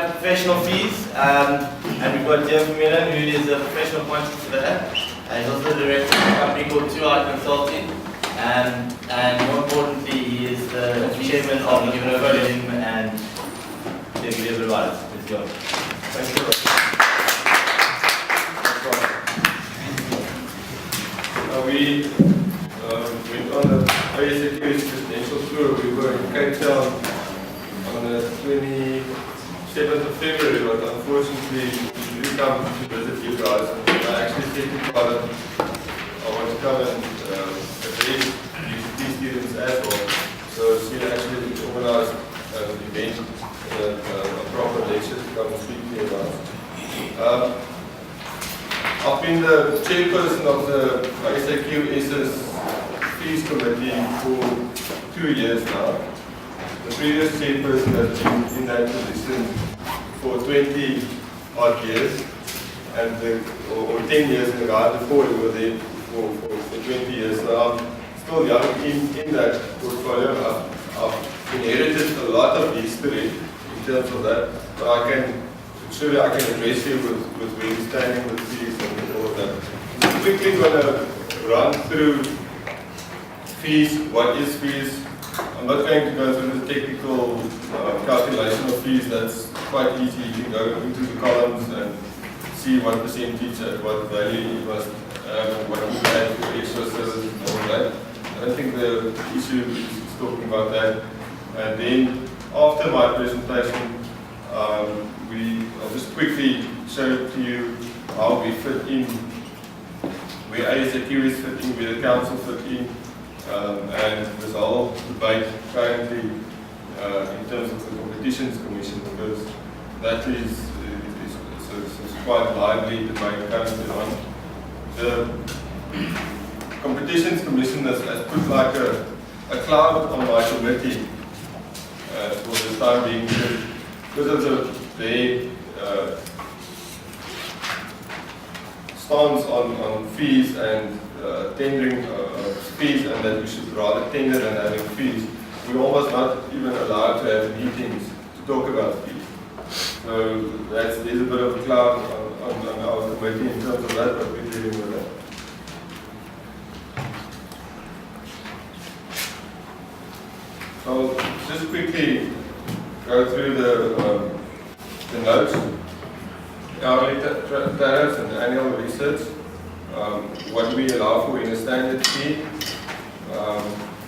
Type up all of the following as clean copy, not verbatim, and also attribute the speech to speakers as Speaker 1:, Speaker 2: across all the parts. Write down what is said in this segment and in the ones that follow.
Speaker 1: have professional fees, and we've got Deon, who is a professional quantity surveyor, and he's also the director of a company called 2i Consulting, and more importantly, he is the chairman of the Vermeluen, and they'll give you about it. Let's go. Thank you.
Speaker 2: We went on the basic presidential tour. We were in Cape Town on the 27th of February, but unfortunately we didn't come to visit you guys. And I actually said to Father, I want to come and address these students as well. So she actually organized an event, a proper lecture to come and speak to you about. I've been the chairperson of the ISAQS's fees committee for 2 years now. The previous chairperson has been in that position for 20 odd years, and or 10 years, and the guy before he was there for 20 years. So I'm still young in that portfolio. I've inherited a lot of history in terms of that, but surely I can address you with where we're standing with fees and all of that. I'm quickly going to run through fees, what is fees. I'm not going to go through the technical calculation of fees. That's quite easy. You can go into the columns and see what percentage and what value you must have and what you add for extra services and all that. I don't think the issue is talking about that. And then after my presentation, I'll just quickly show to you how we fit in, where ASAQ is fit in, where the council fit in, and this whole debate currently in terms of the Competitions Commission, because that is quite lively debate currently on. The Competitions Commission has put like a cloud on my committee for the time being, because of their stance on fees and tendering fees, and that we should rather tender than having fees. We're almost not even allowed to have meetings to talk about fees. So there's a bit of a cloud on our committee in terms of that, but we're dealing with that. So just quickly go through the notes, hourly tariffs and annual research, what we allow for in a standard fee,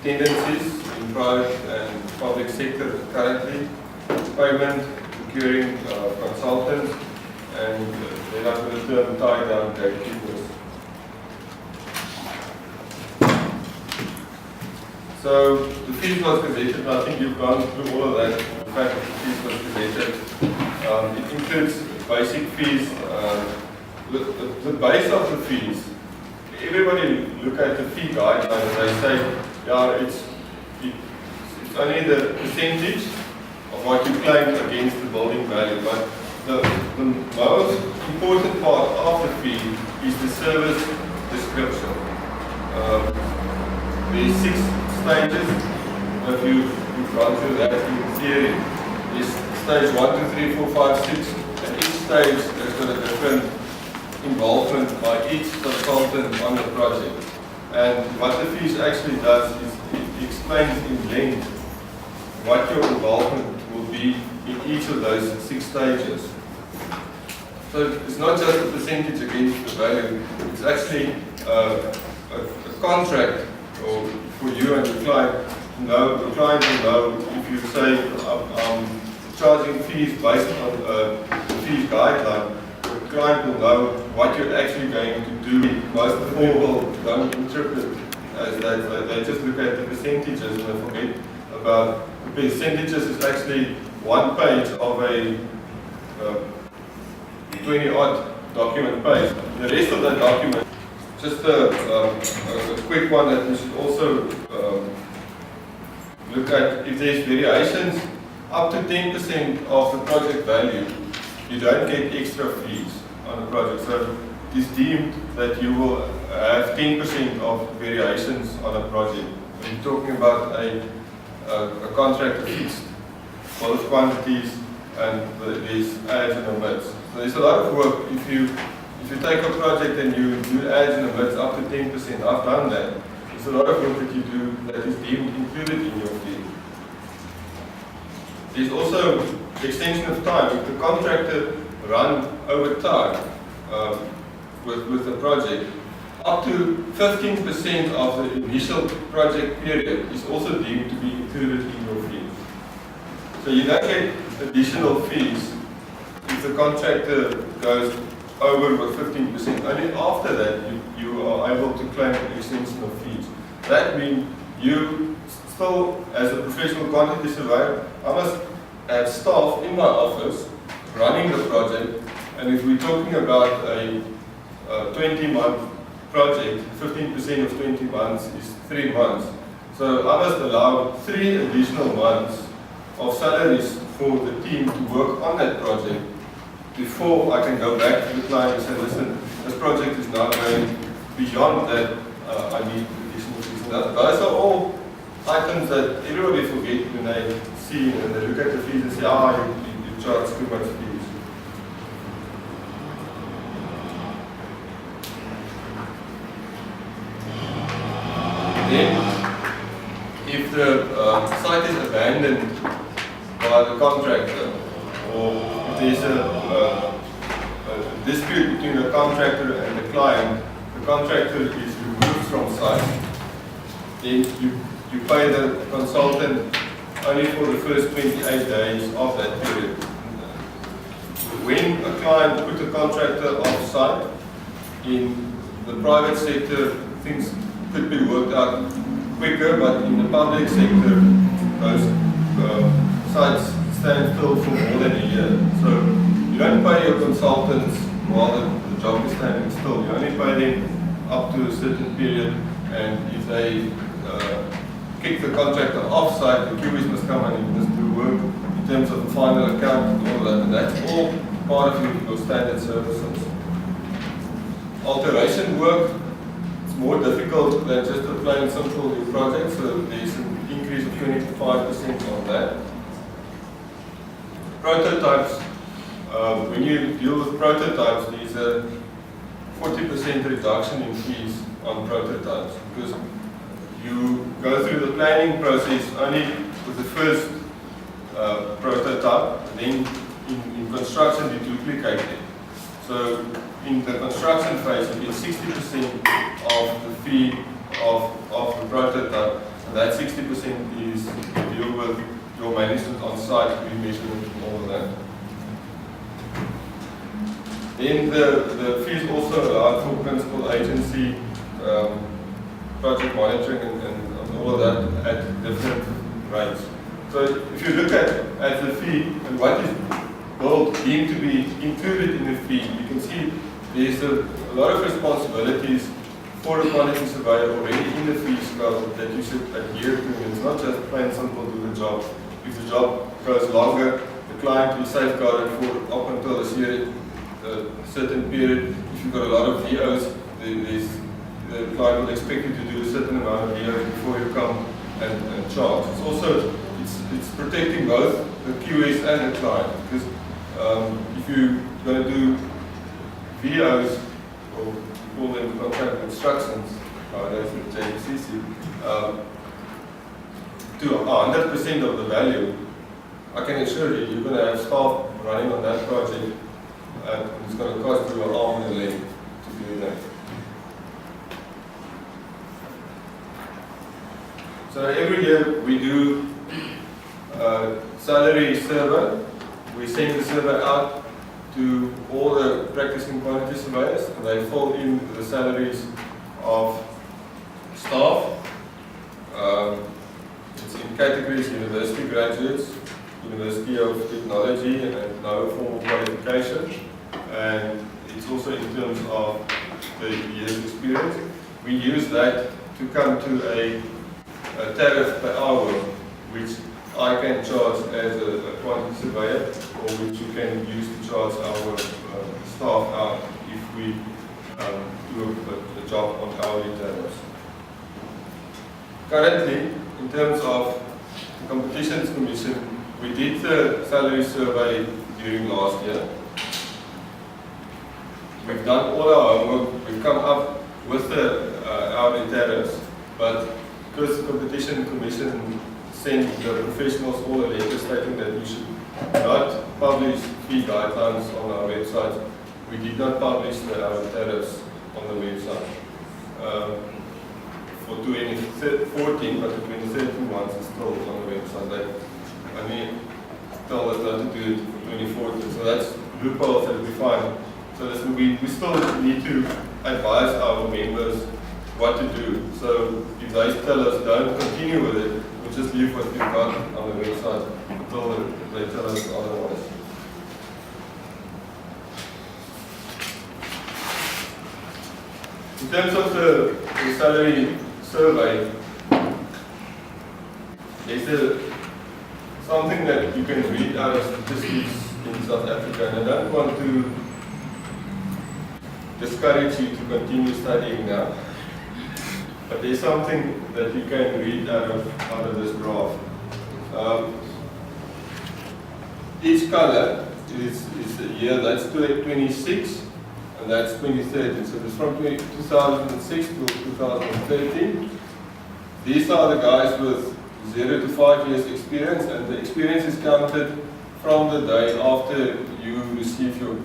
Speaker 2: tendencies in private and public sector currently, payment, procuring consultants, and then after the term tie down gatekeepers. So the fees was gazetted, I think you've gone through all of that. The fact that the fees was gazetted. It includes basic fees, the base of the fees. Everybody look at the fee guidelines and they say, yeah, it's only the percentage of what you claim against the building value, but the most important part of the fee is the service description. There's 6 stages. If you've run through that in theory, is stage 1, 2, 3, 4, 5, 6, and each stage has got a different involvement by each consultant on the project. And what the fees actually does is it explains in length what your involvement will be in each of those 6 stages. So it's not just a percentage against the value, it's actually a contract for you and the client. The client will know if you say I'm charging fees based on the fees guideline, the client will know what you're actually going to do. Most people don't interpret as that, they just look at the percentages and they forget about the percentages. Is actually 1 page of a 20-odd document page. The rest of that document, just a quick one that we should also look at. If there's variations up to 10% of the project value, you don't get extra fees on the project. So it is deemed that you will have 10% of variations on a project. When you're talking about a contract fixed, both quantities and there's adds and omits. So there's a lot of work. If you take a project and you do adds and omits up to 10%, I've done that. There's a lot of work that you do that is deemed included in your fee. There's also extension of time. If the contractor run over time with the project, up to 15% of the initial project period is also deemed to be included in your fee. So you don't get additional fees if the contractor goes over with 15%. Only after that you are able to claim extension of fees. That means you still, as a professional quantity surveyor, I must have staff in my office running the project, and if we're talking about a 20-month project, 15% of 20 months is 3 months. So I must allow 3 additional months of salaries for the team to work on that project before I can go back to the client and say, listen, this project is now going beyond that, I need additional fees. And those are all items that everybody forgets when they see and they look at the fees and say, you charge too much fees. Then, if the site is abandoned by the contractor, or if there's a dispute between the contractor and the client, the contractor is removed from site, then you pay the consultant only for the first 28 days of that period. When a client puts a contractor off site, in the private sector, things could be worked out quicker, but in the public sector, those sites stand still for more than a year. So you don't pay your consultants while the job is standing still. You only pay them up to a certain period, and if they kick the contractor off site, the QS must come and he must do work in terms of the final account and all that, and that's all part of your standard services. Alteration work, it's more difficult than just a plain simple new project, so there's an increase of 25% on that. Prototypes, when you deal with prototypes, there's a 40% reduction in fees on prototypes, because you go through the planning process only with the first prototype, and then in construction you duplicate it. So in the construction phase you get 60% of the fee of the prototype, and that 60% is to deal with your management on site, remeasurement and all of that. Then the fees also allow for principal agency, project monitoring and all of that at different rates. So if you look at the fee and what is deemed to be included in the fee, you can see there's a lot of responsibilities for a quantity surveyor already in the fee scale that you should adhere to. And it's not just plain simple do the job. If the job goes longer, the client will safeguard it for up until a certain period. If you've got a lot of VOs, the client will expect you to do a certain amount of VOs before you come and charge. It's also it's protecting both the QS and the client, because if you're going to do VOs, or call them contract instructions, nowadays with JCC, to 100% of the value, I can assure you, you're going to have staff running on that project, and it's going to cost you an arm and a leg to do that. So every year we do a salary survey. We send the survey out to all the practicing quantity surveyors, and they fill in the salaries of staff. It's in categories: university graduates, University of Technology, and no formal qualification. And it's also in terms of the year's experience. We use that to come to a tariff per hour, which I can charge as a quantity surveyor, or which you can use to charge our staff out if we do a job on hourly tariffs. Currently, in terms of the Competitions Commission, we did the salary survey during last year. We've done all our homework, we've come up with the hourly tariffs, but because the Competition Commission sent the professionals all a letter stating that we should not publish fee guidelines on our website, we did not publish the hourly tariffs on the website for 2014, but the 2013 ones are still on the website. They only tell us not to do it for 2014, so that's loopholes that we find. So listen, we still need to advise our members what to do. So if they tell us don't continue with it, we'll just leave what we've got on the website until they tell us otherwise. In terms of the salary survey, there's something that you can read out of statistics in South Africa, and I don't want to discourage you to continue studying now. But there's something that you can read out of this graph. Each color is a year, that's 26, and that's 2013. So it's from 2006 to 2013. These are the guys with 0 to 5 years experience, and the experience is counted from the day after you receive your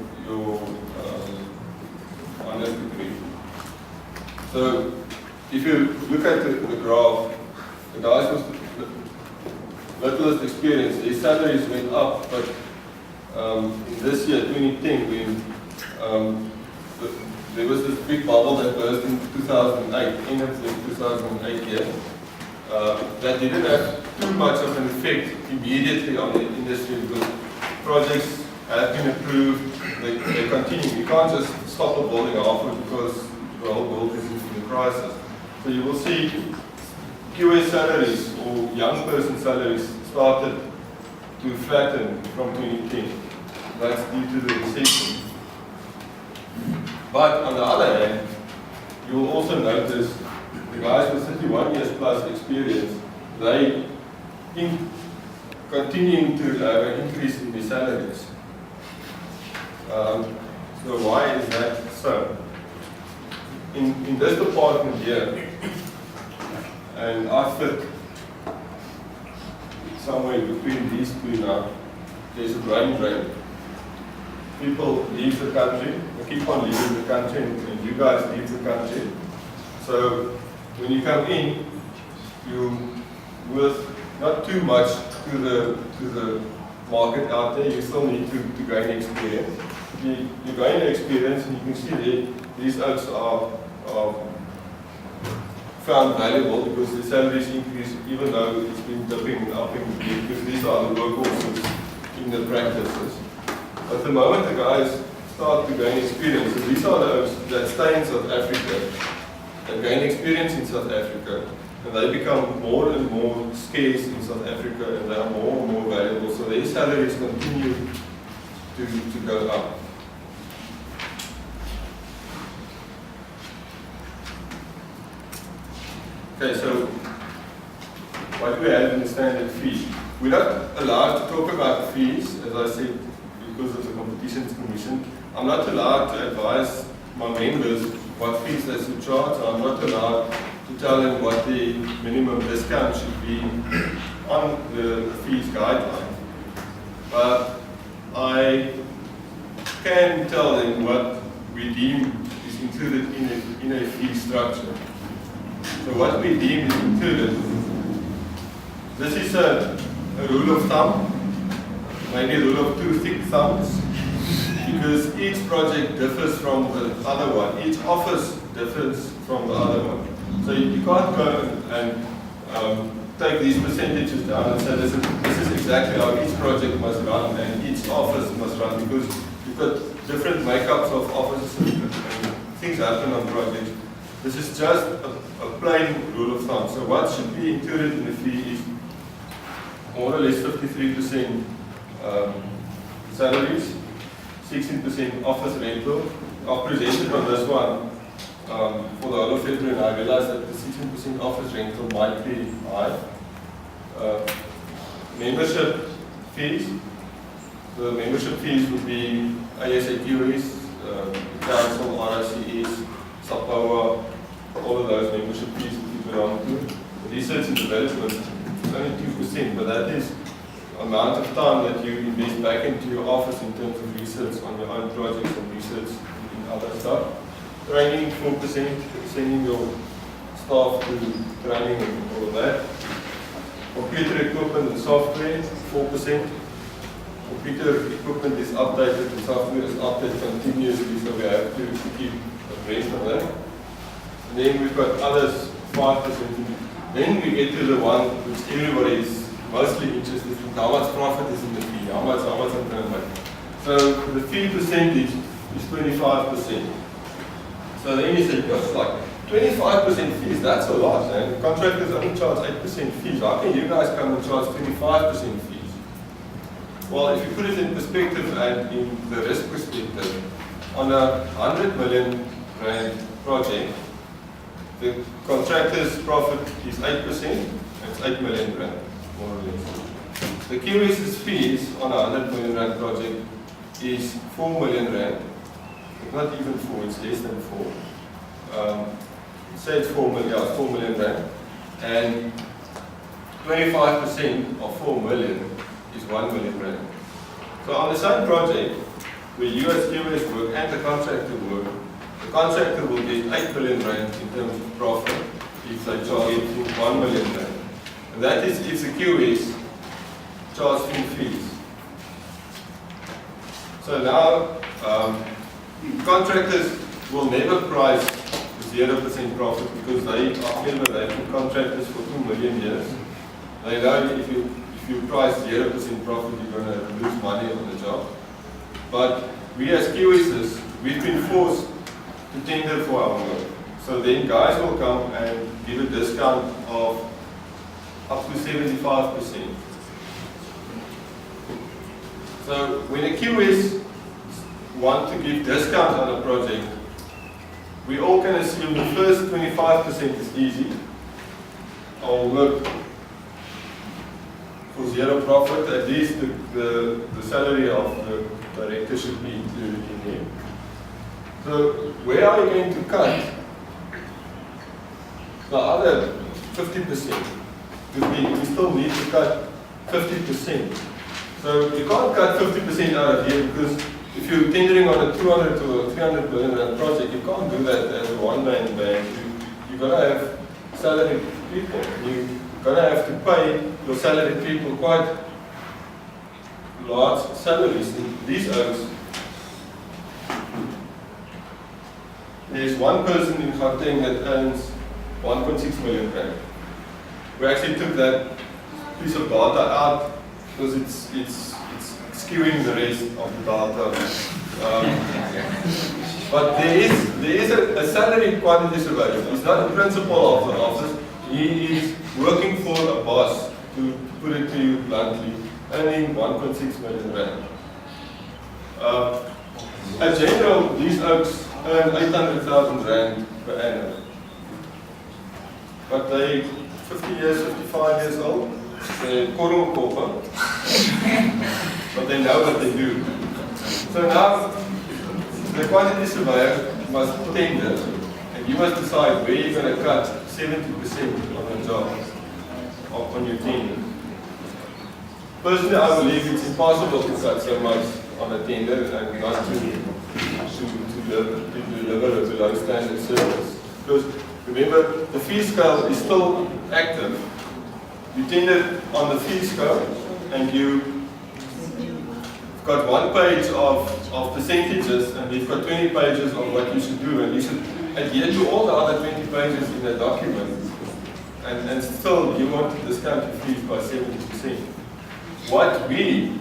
Speaker 2: honors degree. So if you look at the graph, the guys with the littlest experience, their salaries went up, but in this year, 2010, there was this big bubble that burst in 2008, end of the 2008 year. That didn't have too much of an effect immediately on the industry because projects have been approved, they continue. You can't just stop a building halfway because the whole world is in a crisis. So you will see QA salaries or young person salaries started to flatten from 2010. That's due to the recession. But on the other hand, you will also notice the guys with 31 years plus experience, they continuing to have an increase in their salaries. So why is that so? In this department here, and I fit somewhere between these two now, there's a brain drain. People leave the country, they keep on leaving the country, and you guys leave the country. So when you come in, you with not too much to the market out there, you still need to gain experience. You gain experience, and you can see there, these oaks are found valuable because the salaries increase even though it's been dipping and upping because these are the workhorses in the practices. But the moment the guys start to gain experience, so these are the oaks that stay in South Africa and gain experience in South Africa, and they become more and more scarce in South Africa and they are more and more valuable, so their salaries continue to go up. Okay, so what do we have in the standard fee? We're not allowed to talk about fees, as I said, because of the Competition Commission. I'm not allowed to advise my members what fees they should charge. I'm not allowed to tell them what the minimum discount should be on the fees guideline. But I can tell them what we deem is included in a fee structure. So what we deem is included, this is a rule of thumb, maybe a rule of two thick thumbs, because each project differs from the other one, each office differs from the other one. So you can't go and take these percentages down and say this is exactly how each project must run and each office must run, because you've got different makeups of offices and things happen on projects. This is just a plain rule of thumb. So what should be included in the fee is more or less 53% salaries, 16% office rental. I've presented on this one for the whole of February, and I realized that the 16% office rental might be high. Membership fees. The membership fees would be ASAQs, Council, RICEs, SAPOA, all of those membership fees that you belong to. Research and development is only 2%, but that is the amount of time that you invest back into your office in terms of research on your own projects and research in other stuff. Training, 4%, sending your staff to training and all of that. Computer equipment and software, 4%. Computer equipment is updated and software is updated continuously, so we have to keep abreast of that. And then we've got others, 5%. Then we get to the one which everybody is mostly interested in, how much profit is in the fee, how much I'm going to make. So the fee percentage is 25%. So then you say, gosh, like 25% fees, that's a lot, man. Contractors only charge 8% fees. How can you guys come and charge 25% fees? Well, if you put it in perspective and in the risk perspective, on a 100 million rand project, the contractor's profit is 8%, it's 8 million rand, more or less. The QS's fees on a 100 million rand project is 4 million rand. Not even 4, it's less than 4. Say it's 4 million, yeah, it's 4 million rand. And 25% of 4 million is 1 million rand. So on the same project, where you as QS work and the contractor work, the contractor will get 8 million rand in terms of profit if they charge 1 million rand. And that is if the QS charging fees. So now, contractors will never price 0% profit because they've been contractors for 2 million years. They know if you price 0% profit, you're going to lose money on the job. But we as QSs, we've been forced to tender for our work. So then guys will come and give a discount of up to 75%. So when a QS want to give discount on a project, we all can assume the first 25% is easy. I'll work for 0 profit, at least the salary of the director should be included in there. So where are you going to cut the other 50%? We still need to cut 50%. So you can't cut 50% out of here because if you're tendering on a 200 to a 300 million rand project, you can't do that as a one-man band. You're going to have salaried people. You're going to have to pay your salaried people quite large salaries in these oaks. There's one person in Gauteng that earns 1.6 million rand. We actually took that piece of data out because it's skewing the rest of the data. But there is a salary quantity surveyor. He's not a principal of the office. He is working for a boss, to put it to you bluntly, earning 1.6 million rand. As general, these oaks earn 800,000 rand per annum. But they 50 years, 55 years old. They're korrelkoppen, but they know what they do. So now, the quantity surveyor must tender, and you must decide where you're going to cut 70% on the job, on your tender. Personally, I believe it's impossible to cut so much on a tender and not to deliver a below standard service. Because remember, the fee scale is still active. You tender on the fee scale, and you've got 1 page of percentages, and you've got 20 pages of what you should do, and you should adhere to all the other 20 pages in the document, and still you want to discount your fees by 70%. What we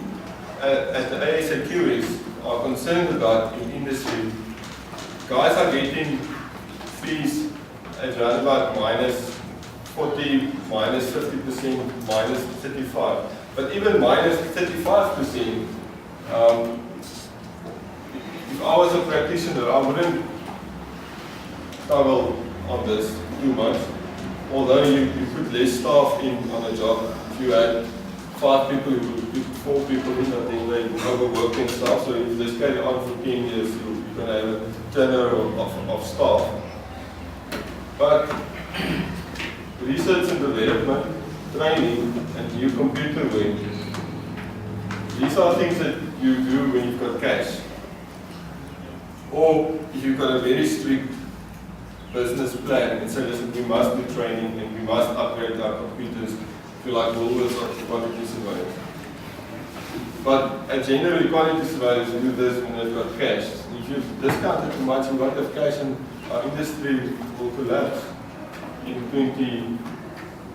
Speaker 2: at the ASAQs are concerned about in industry, guys are getting fees at around about minus 40, minus 50%, minus 35. But even minus 35%, if I was a practitioner, I wouldn't struggle on this too much. Although you put less staff in on a job, if you had 5 people, you put 4 people in, I think they overwork themselves. So if this carry on for 10 years, you're going to have a turnover of staff. But research and development, training, and new computer wing, these are things that you do when you've got cash. Or if you've got a very strict business plan and say, listen, we must do training and we must upgrade our computers, if you like Woolworths or quantity surveillance. But generally, quantity surveillance do this when they've got cash. If you discount it too much, you won't have cash and our industry will collapse in 20,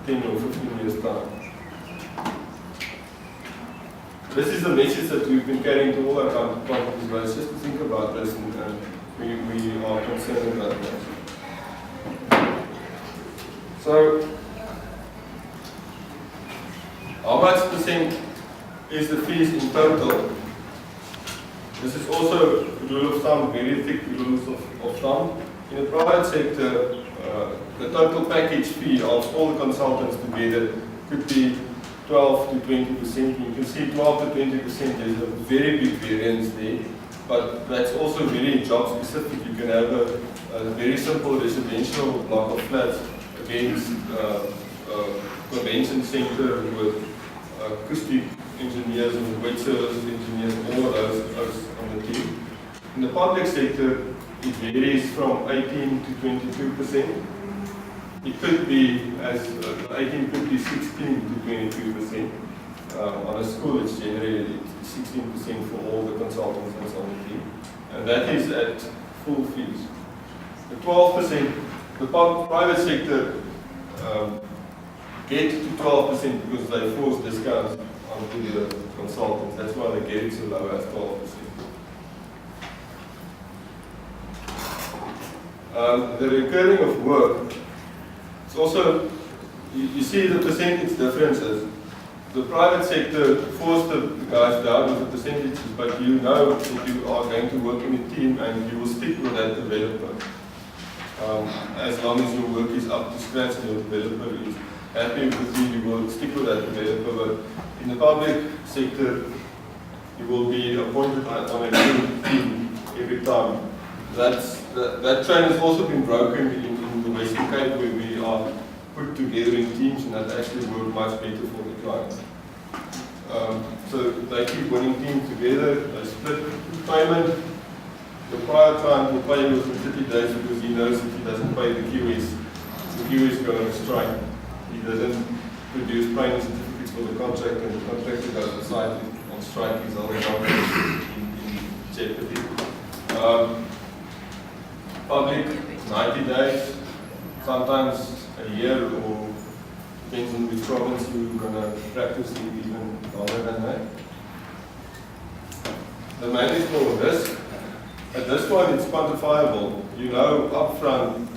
Speaker 2: 10 or 15 years' time. This is the message that we've been carrying to all our companies, but just to think about this, and we are concerned about that. So, how much percent is the fees in total? This is also a rule of thumb, very thick rules of thumb. In the private sector, the total package fee of all the consultants together could be 12 to 20%. You can see 12 to 20% is a very big variance there, but that's also very job specific. You can have a very simple residential block of flats against a convention center with acoustic engineers and weight services engineers, all of those on the team. In the public sector, it varies from 18 to 22%. It could be as 18 could be 16 to 22%. On a school, it's generally 16% for all the consultants that's on the team, and that is at full fees. The 12%, the private sector get to 12% because they force discounts onto the consultants. That's why they get it so low as 12%. The recurring of work. It's also, you see the percentage differences. The private sector forced the guys down with the percentages, but you know that you are going to work in a team and you will stick with that developer. As long as your work is up to scratch and your developer is happy with you, you will stick with that developer. But in the public sector, you will be appointed on a new team every time. That trend has also been broken in the Western Cape, where we are put together in teams, and that actually works much better for the clients. So they keep winning teams together, they split payment. The prior client will pay you within 30 days because he knows if he doesn't pay the QS go on strike. He doesn't produce payment certificates for the contractor, and the contractor goes on site on strike, his whole contract in jeopardy. Public, 90 days, sometimes a year, or depends on which province you're going to practice in, even longer than that. The manageable risk, at this point it's quantifiable. You know upfront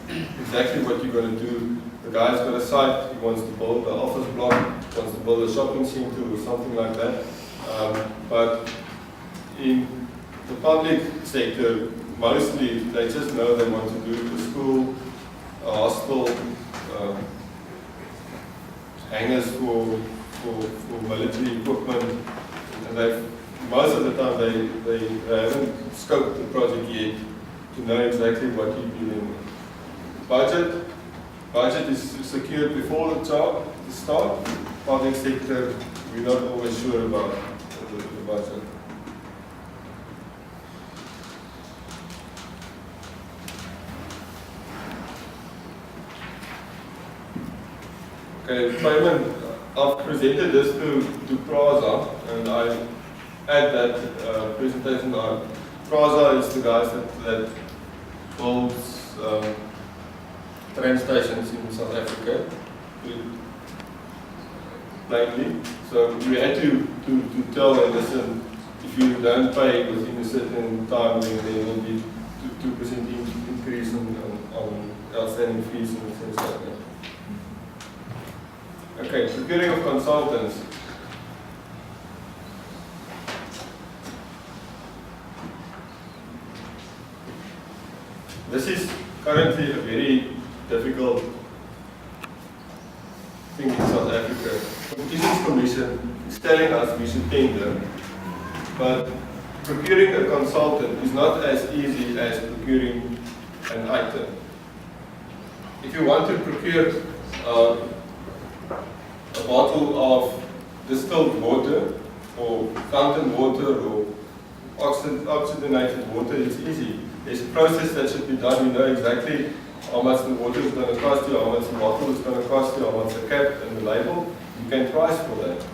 Speaker 2: exactly what you're going to do. The guy's got a site, he wants to build an office block, he wants to build a shopping center or something like that. But in the public sector, mostly they just know they want to do a school, a hospital, hangars for military equipment, and most of the time they haven't scoped the project yet to know exactly what you're dealing with. Budget is secured before the job starts. Public sector, we're not always sure about the budget. Okay, payment. I've presented this to Praza, and I add that presentation on. Praza is the guys that builds train stations in South Africa, plainly. So we had to tell them, listen, if you don't pay within a certain time, then there will be 2% increase on outstanding fees and things like that. Okay, procuring of consultants. This is currently a very difficult thing in South Africa. Competition Commission is telling us we should tender, but procuring a consultant is not as easy as procuring an item. If you want to procure a bottle of distilled water or fountain water or oxygenated water, it's easy. There's a process that should be done. You know exactly how much the water is going to cost you, how much the bottle is going to cost you, how much the cap and the label. You can price for that.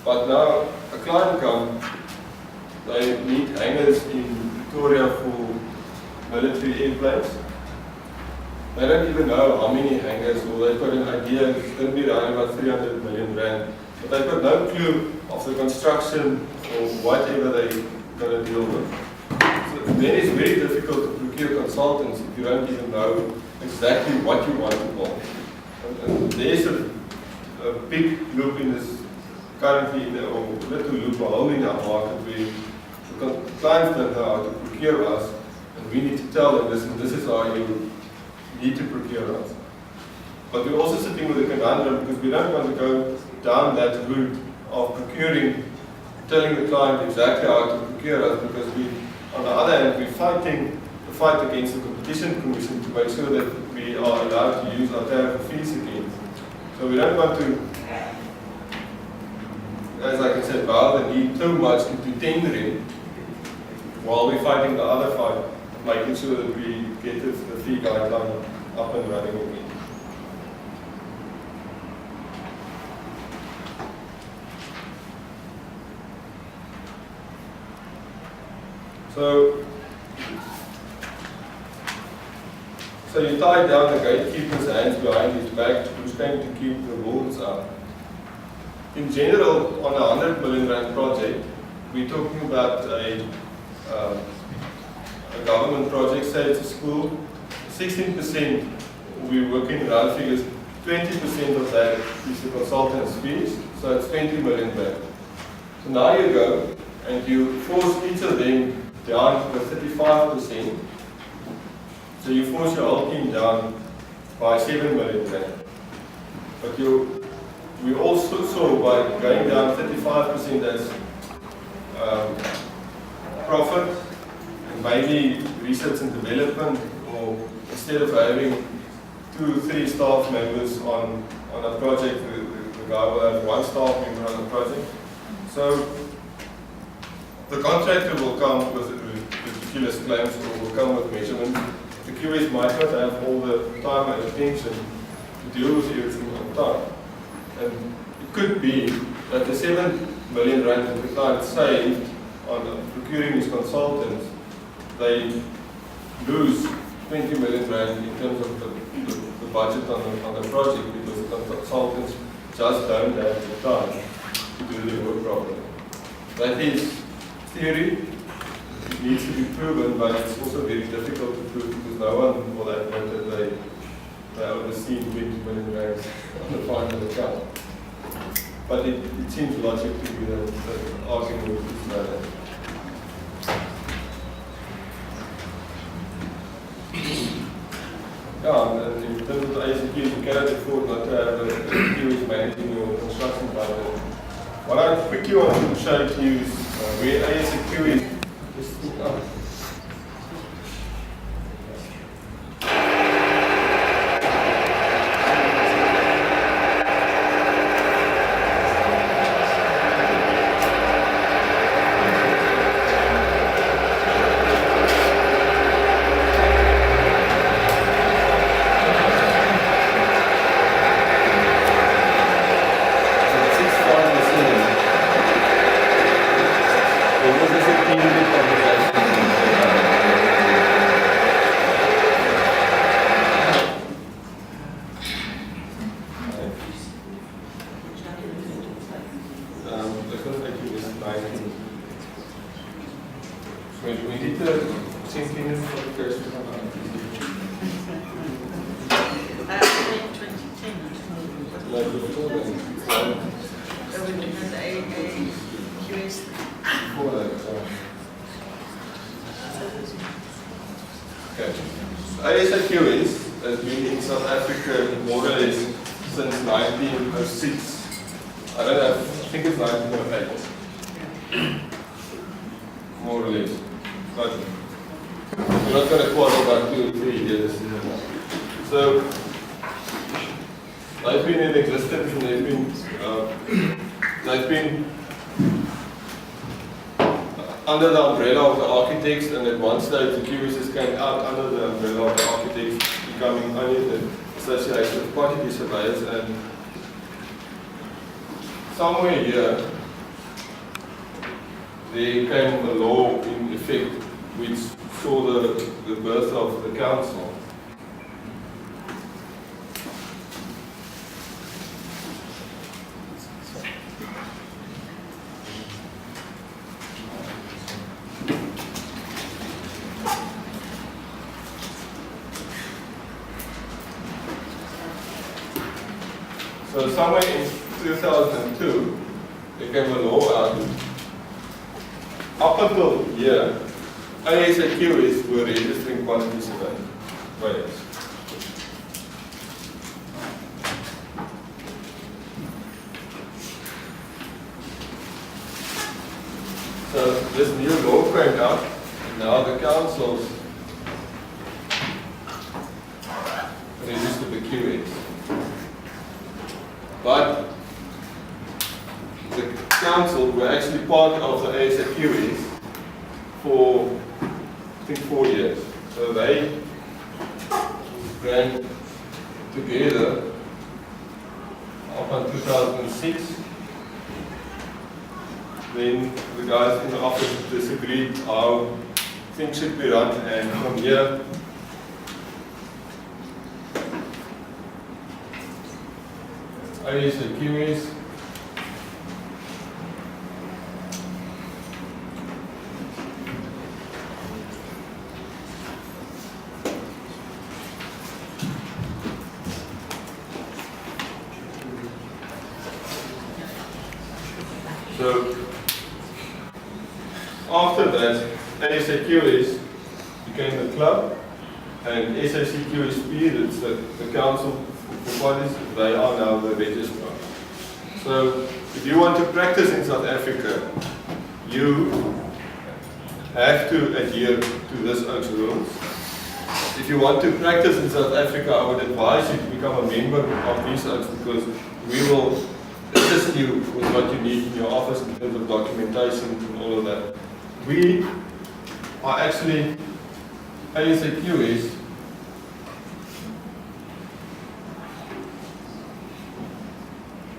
Speaker 2: But now a client comes, they need hangers in Victoria for military airplanes. They don't even know how many hangers, or they've got an idea, it's going to be around about 300 million rand. But they've got no clue of the construction or whatever they're going to deal with. So then it's very difficult to procure consultants if you don't even know exactly what you want to build. And there's a big loop in this currently, or a little loop, a hole in our market where the clients don't know how to procure us, and we need to tell them, listen, this is how you need to procure us. But we're also sitting with a conundrum because we don't want to go down that route of procuring, telling the client exactly how to procure us, because we, on the other hand, we're fighting the fight against the Competition Commission to make sure that we are allowed to use our tariff fees again. So we don't want to, as I said, rather need too much into tendering while we're fighting the other fight, making sure that we get the fee guideline up and running again. So you tie down the gatekeeper's hands behind his back, who's going to keep the rules up. In general, on a 100 million rand project, we're talking about a government project, say it's a school, 16%, we're working around figures, 20% of that is the consultant's fees, so it's 20 million rand. So now you go and you force each of them down to 35%. So you force your whole team down by 7 million rand. But we also saw by going down 35% as profit, and maybe research and development, or instead of having 2-3 staff members on a project, the guy will have 1 staff member on the project. So the contractor will come with ridiculous claims, or will come with measurements. The QS might not have all the time and attention to deal with everything on time. And it could be that the 7 million rand that the client saved on procuring his consultants, they lose 20 million rand in terms of the budget on the project, because the consultants just don't have the time to do their work properly. That is theory. It needs to be proven, but it's also very difficult to prove, because no one will admit that they oversee 20 million rand on the final account. But it seems logic to be that argument is valid. Yeah, and in terms of the ACQ, you cannot afford not to have the QS managing your construction budget. What I quickly want to show to you is where ASQ is. I don't know, I think it's 1908. More or less. But we're not going to quarrel about 2 or 3 years. So, they've been in existence and they've been under the umbrella of the architects, and at one stage the QSs came out under the umbrella of the architects, becoming only the Association of Quantity Surveyors, and somewhere here there came a law in effect which saw the birth of the council. So somewhere in 2002, there came a law out. Up until here, ASAQs were registering quantity surveyors. So this new law came out, and now the councils register the QS. But the council were actually part of the ASAQs for, I think, 4 years. So they ran together up until 2006. Then the guys in the office disagreed how things should be run, and from here ASAQs So after that, ASAQs became a club, and SACQSP, that's the Council for Quantities, they are now the registrar. So if you want to practice in South Africa, you have to adhere to this Oaks rules. If you want to practice in South Africa, I would advise you to become a member of these Oaks, because we will assist you with what you need in your office in terms of documentation and all of that. We are actually ASAQs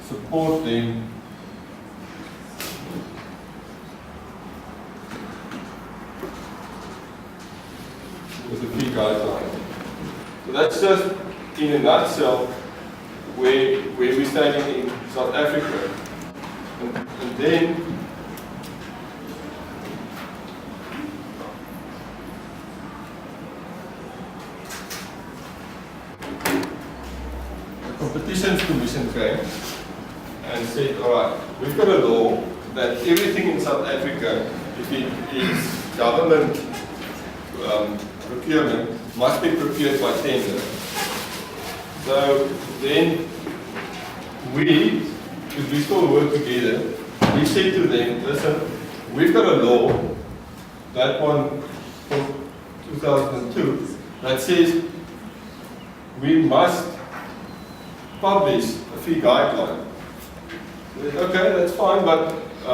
Speaker 2: support them with a few guidelines. So that's just in a nutshell where we're standing in South Africa. And then the Competitions Commission came and said, all right, we've got a law that everything in South Africa, if it is government procurement, must be procured by tender. So then we, because we still work together, we said to them, listen, we've got a law, that one from 2002, that says we must publish a fee guideline. Okay, that's fine, but I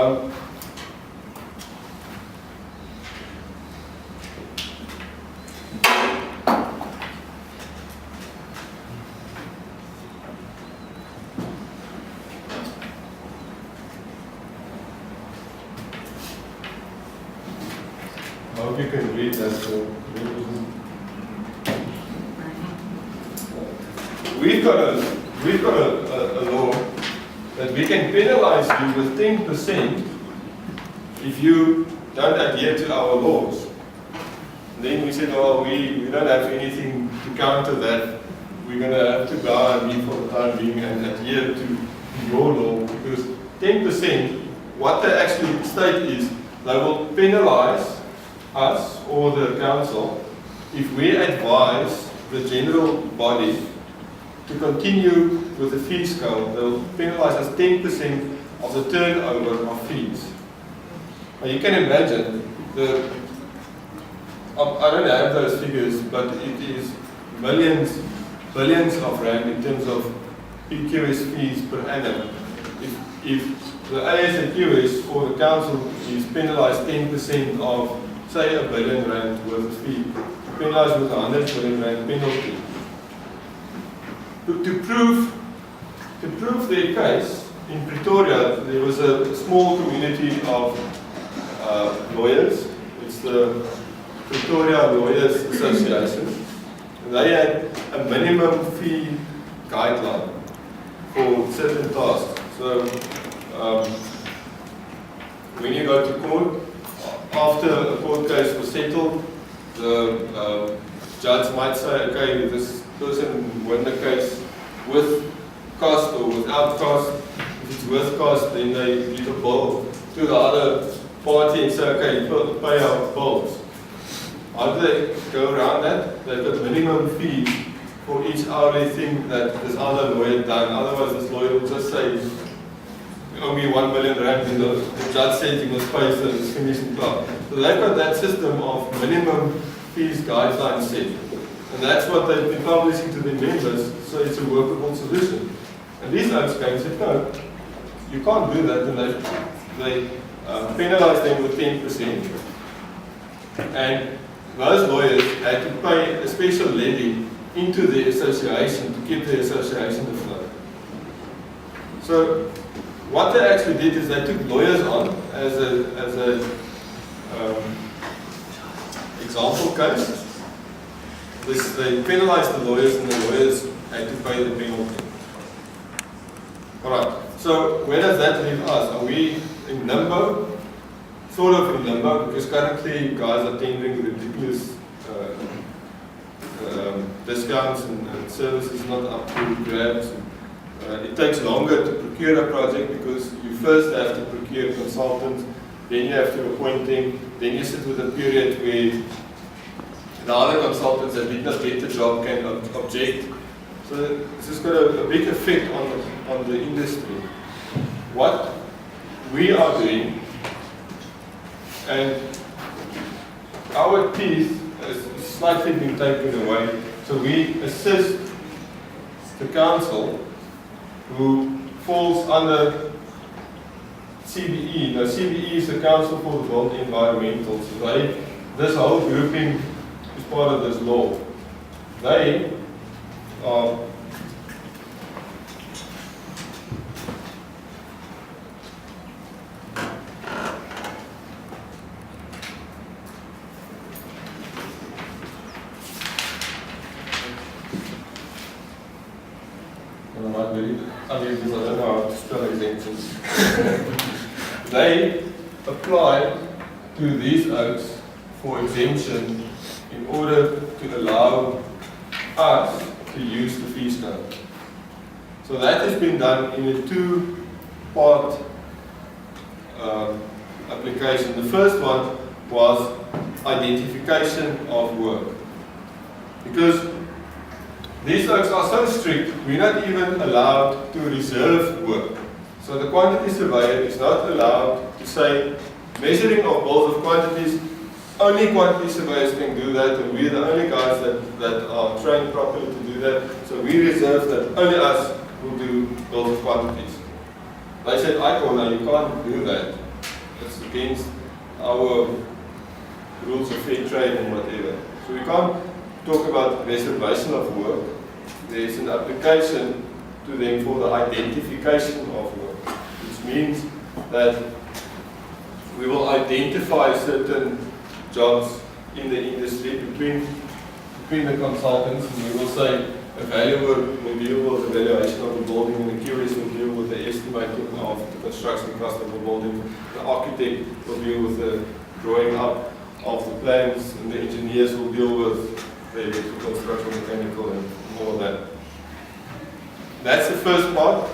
Speaker 2: hope you can read that. We've got a law that we can penalize you with 10% if you don't adhere to our laws. And then we said, oh, we don't have anything to counter that. We're going to have to bow our knee for the time being and adhere to your law, because 10%, what they actually state is they will penalize us or the council if we advise the general body to continue with the fee scale. They'll penalize us 10% of the turnover of fees. Now you can imagine, I don't have those figures, but it is billions of rand in terms of PQS fees per annum. If the ASAQS or the council is penalised 10% of, say, R1 billion worth of fee, penalised with 100 million rand penalty. To prove their case, in Pretoria there was a small community of lawyers. It's the Pretoria Lawyers Association. They had a minimum fee guideline for certain tasks. So when you go to court, after a court case was settled, the judge might say, okay, this person won the case with cost or without cost. If it's with cost, then they give a bill to the other party and say, okay, you pay our bills. How do they go around that? They've got minimum fees for each hourly thing that this other lawyer done. Otherwise, this lawyer will just say, you owe me 1 million rand, and the judge said you must pay, so it's finished and clock. So they've got that system of minimum fees guidelines set. And that's what they've been publishing to their members, so it's a workable solution. And these others came and said, no, you can't do that, and they penalised them with 10%. And those lawyers had to pay a special levy into the association to keep the association afloat. So what they actually did is they took lawyers on as a example case. They penalised the lawyers, and the lawyers had to pay the penalty. Alright, so where does that leave us? Are we in limbo? Sort of in limbo, because currently guys are tendering ridiculous discounts and services not up to grabs. It takes longer to procure a project because you first have to procure consultants, then you have to appoint them, then you sit with a period where the other consultants that did not get the job can object. So this has got a big effect on the industry. What we are doing, and our teeth has slightly been taken away, so we assist the council who falls under CBE. Now CBE is the Council for the Built Environmental, so this whole grouping is part of this law. They are they apply to these oaks for exemption in order to allow us to use the fee scale. So that has been done in a two-part application. The first one was identification of work. Because these oaks are so strict, we're not even allowed to reserve work. So the quantity surveyor is not allowed to say, measuring of bills of quantities, only quantity surveyors can do that, and we're the only guys that are trained properly to do that. So we reserve that only us will do bills of quantities. They said, no, you can't do that. It's against our rules of fair trade and whatever. So we can't talk about reservation of work. There's an application to them for the identification of work, which means that we will identify certain jobs in the industry between the consultants, and we will say a valuer will deal with the valuation of the building, and the QS will deal with the estimating of the construction cost of the building, the architect will deal with the drawing up of the plans, and the engineers will deal with the electrical, structural, mechanical, and all of that. That's the first part.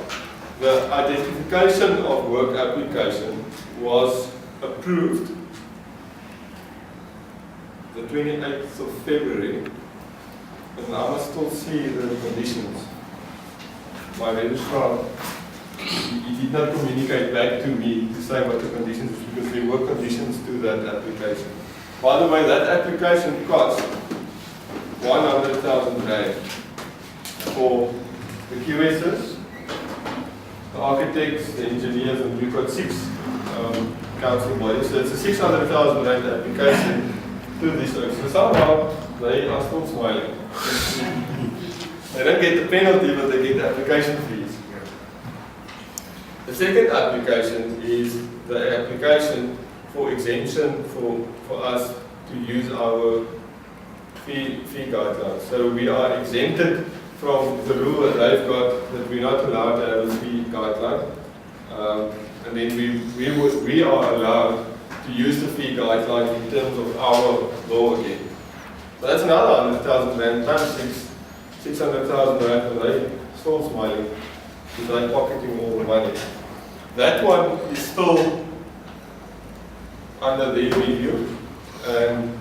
Speaker 2: The identification of work application was approved the 28th of February, and I must still see the conditions. My registrar he did not communicate back to me to say what the conditions is, because there were conditions to that application. By the way, that application cost 100,000 rand for the QSs, the architects, the engineers, and we've got 6 council bodies. So it's a 600,000 rand application to this. So somehow they are still smiling. They don't get the penalty, but they get the application fees. The second application is the application for exemption for us to use our fee guidelines. So we are exempted from the rule that they've got that we're not allowed to have a fee guideline. And then we are allowed to use the fee guideline in terms of our law again. So that's another 100,000 rand times 600,000 rand, and they still smiling because they're pocketing all the money. That one is still under their review, and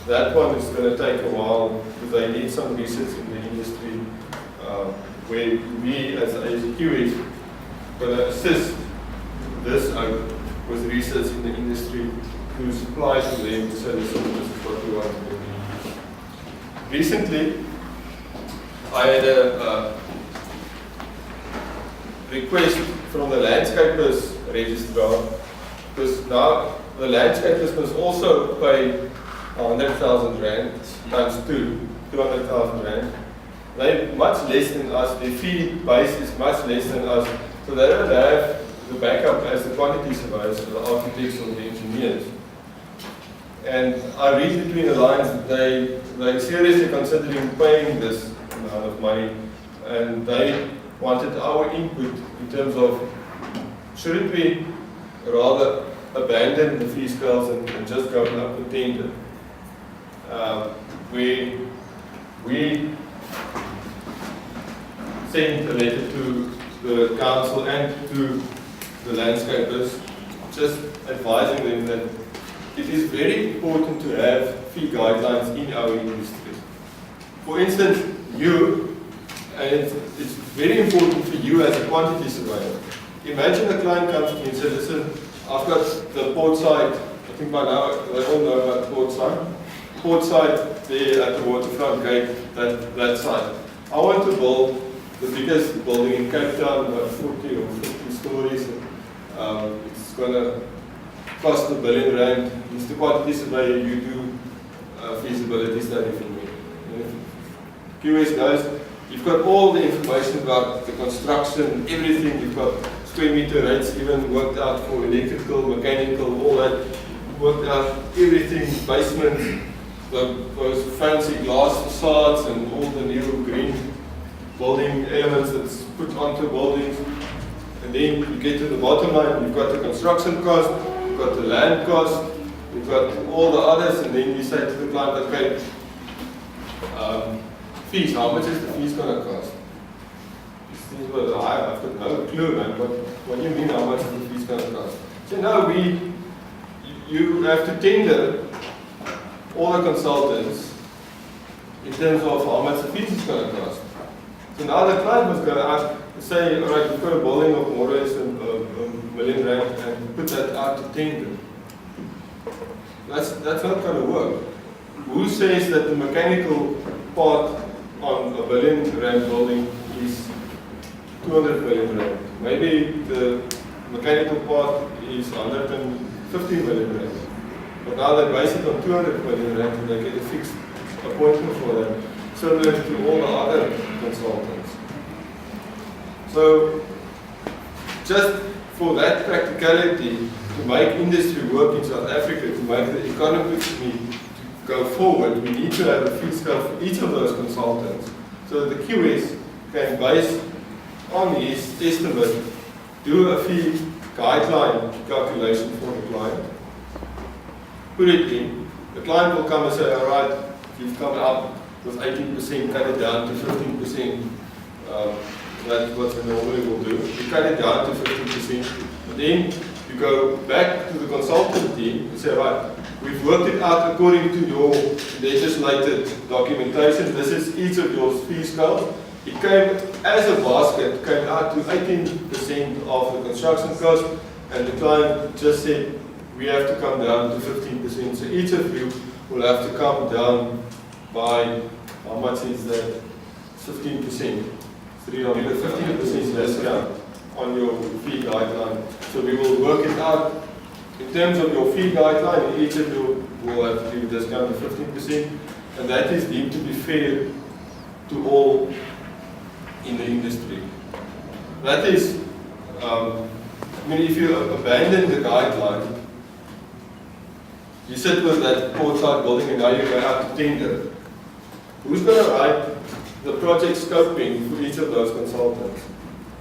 Speaker 2: that one is going to take a while because they need some research in the industry where we as ACQ is going to assist this with research in the industry to supply to them to say this is what we want to do. Recently, I had a request from the landscapers registrar, because now the landscapers must also pay 100,000 rand times 200,000 rand. They're much less than us, their fee base is much less than us, so they don't have the backup as the quantity surveyors, or the architects or the engineers. And I read between the lines that they're seriously considering paying this amount of money, and they wanted our input in terms of shouldn't we rather abandon the fee scales and just go up the tender. We sent a letter to the council and to the landscapers, just advising them that it is very important to have fee guidelines in our industry. For instance, and it's very important for you as a quantity surveyor. Imagine a client comes to me and says, listen, I've got the port side, I think by now they all know about the port side. Port side there at the waterfront gate, that side. I want to build the biggest building in Cape Town, about 40 or 50 stories. It's going to cost R1 billion. Mr. Quantity Surveyor, you do feasibility study for me. QS goes, you've got all the information about the construction, everything. You've got square meter rates even worked out for electrical, mechanical, all that worked out, everything, basement, those fancy glass facades and all the new green building elements that's put onto buildings. And then you get to the bottom line, you've got the construction cost, you've got the land cost, you've got all the others, and then you say to the client, okay, fees, how much is the fees going to cost? He says, well, I've got no clue, man. What do you mean, how much is the fees going to cost? So no, you have to tender all the consultants in terms of how much the fees is going to cost. So now the client was going to ask, say, all right, you've got a building of more or less $1 million and put that out to tender. That's not going to work. Who says that the mechanical part on a R1 billion building is 200 million rand? Maybe the mechanical part is 150 million rand. But now they base it on 200 million rand and they get a fixed appointment for them, similar to all the other consultants. So, just for that practicality, to make industry work in South Africa, to make the economy go forward, we need to have a fee scale for each of those consultants, so that the QS can, based on his estimate, do a fee guideline calculation for the client, put it in. The client will come and say, all right, you've come up with 18%, cut it down to 15%. That's what we normally will do. You cut it down to 15%, but then you go back to the consultant team and say, right, we've worked it out according to your legislated documentation. This is each of your fee scales. it came as a basket, came out to 18% of the construction cost, and the client just said, we have to come down to 15%. So each of you will have to come down by, how much is that? 15%. 15% discount on your fee guideline. So we will work it out in terms of your fee guideline. Each of you will have to give a discount of 15%, and that is deemed to be fair to all in the industry. That is, I mean, if you abandon the guideline, you sit with that courtside building and now you go out to tender. Who's going to write the project scoping for each of those consultants?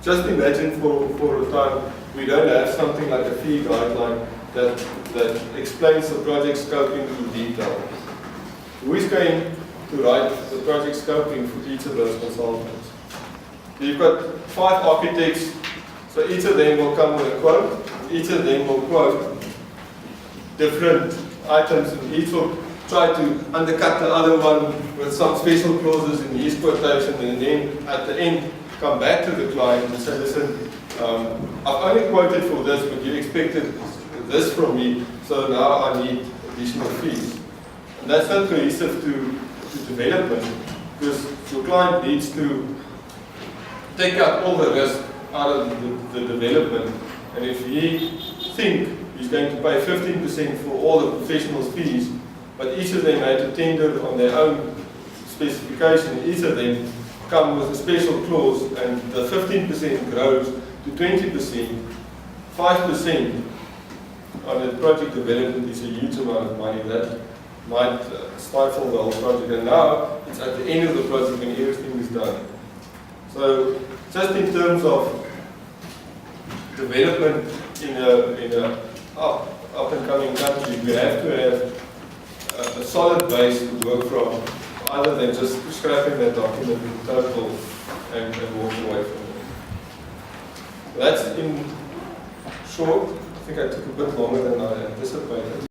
Speaker 2: Just imagine for a time we don't have something like a fee guideline that explains the project scoping in detail. Who is going to write the project scoping for each of those consultants? You've got 5 architects, so each of them will come with a quote. Each of them will quote different items, and each will try to undercut the other one with some special clauses in his quotation, and then at the end come back to the client and say, listen, I've only quoted for this, but you expected this from me, so now I need additional fees. And that's not cohesive to development, because your client needs to take out all the risk out of the development, and if he thinks he's going to pay 15% for all the professionals' fees, but each of them had to tender on their own specification, each of them come with a special clause, and the 15% grows to 20%, 5% on the project development is a huge amount of money that might stifle the whole project, and now it's at the end of the project when everything is done. So just in terms of development in a up and coming country, we have to have a solid base to work from, other than just scrapping that document in total and walking away from it. That's in short. I think I took a bit longer than I anticipated.